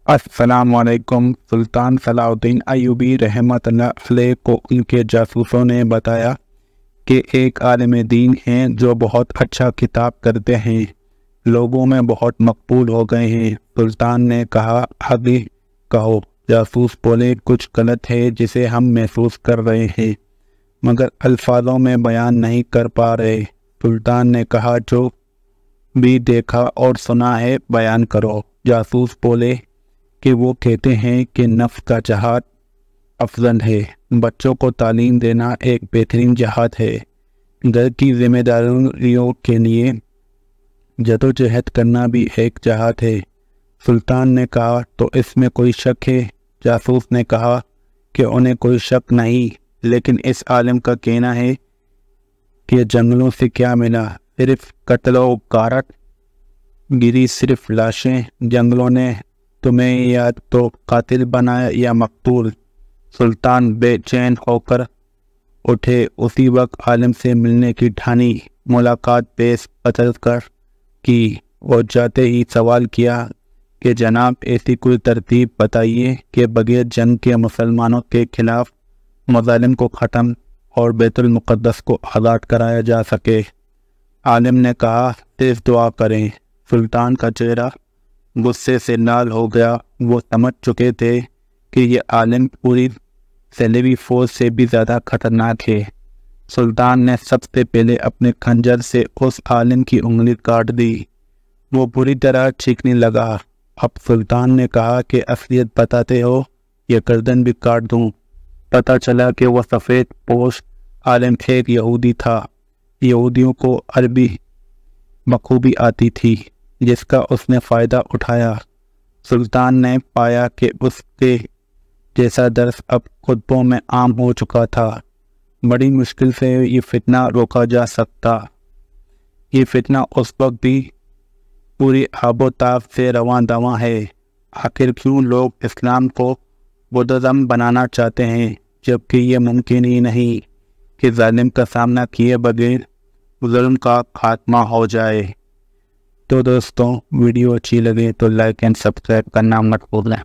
السلام علیکم۔ سلطان صلاح الدین ایوبی رحمۃ اللہ علیہ کو ان کے جاسوسوں نے بتایا کہ ایک عالم دین ہیں جو بہت اچھا خطاب کرتے ہیں، لوگوں میں بہت مقبول ہو گئے ہیں۔ سلطان نے کہا، آگے کہو۔ جاسوس بولے، کچھ غلط ہے جسے ہم محسوس کر رہے ہیں مگر الفاظوں میں بیان نہیں کر پا رہے۔ سلطان نے کہا، جو بھی دیکھا اور سنا ہے بیان کرو۔ جاسوس بولے کہ وہ کہتے ہیں کہ نفس کا جہاد افضل ہے، بچوں کو تعلیم دینا ایک بہترین جہاد ہے، گھر کی ذمہ داریوں کے لیے جدوجہد کرنا بھی ایک جہاد ہے۔ سلطان نے کہا، تو اس میں کوئی شک ہے؟ جاسوس نے کہا کہ انہیں کوئی شک نہیں، لیکن اس عالم کا کہنا ہے کہ جنگلوں سے کیا ملا؟ صرف قتل و غارت گری، صرف لاشیں۔ جنگلوں نے تمہیں یا تو قاتل بنایا یا مقتول۔ سلطان بے چین ہو کر اٹھے، اسی وقت عالم سے ملنے کی ٹھانی، ملاقات پیش قتل کر کی۔ وہ جاتے ہی سوال کیا کہ جناب، ایسی کوئی ترتیب بتائیے کہ بغیر جنگ کے مسلمانوں کے خلاف مظالم کو ختم اور بیت المقدس کو آزاد کرایا جا سکے۔ عالم نے کہا، صرف دعا کریں۔ سلطان کا چہرہ غصے سے لال ہو گیا۔ وہ سمجھ چکے تھے کہ یہ عالم پوری صلیبی فوج سے بھی زیادہ خطرناک ہے۔ سلطان نے سب سے پہلے اپنے خنجر سے اس عالم کی انگلی کاٹ دی۔ وہ بری طرح چیخنے لگا۔ اب سلطان نے کہا کہ اصلیت بتاتے ہو یا گردن بھی کاٹ دوں؟ پتہ چلا کہ وہ سفید پوش عالم ایک یہودی تھا۔ یہودیوں کو عربی بخوبی آتی تھی، جس کا اس نے فائدہ اٹھایا۔ سلطان نے پایا کہ اس کے جیسا درس اب خطبوں میں عام ہو چکا تھا۔ بڑی مشکل سے یہ فتنہ روکا جا سکتا۔ یہ فتنہ اس وقت بھی پوری آب و تاب سے رواں دواں ہے۔ آخر کیوں لوگ اسلام کو بدعظم بنانا چاہتے ہیں، جبکہ یہ ممکن ہی نہیں کہ ظالم کا سامنا کیے بغیر ظلم کا خاتمہ ہو جائے۔ تو دوستوں، ویڈیو اچھی لگے تو لائک اینڈ سبسکرائب کرنا مت بھولیں۔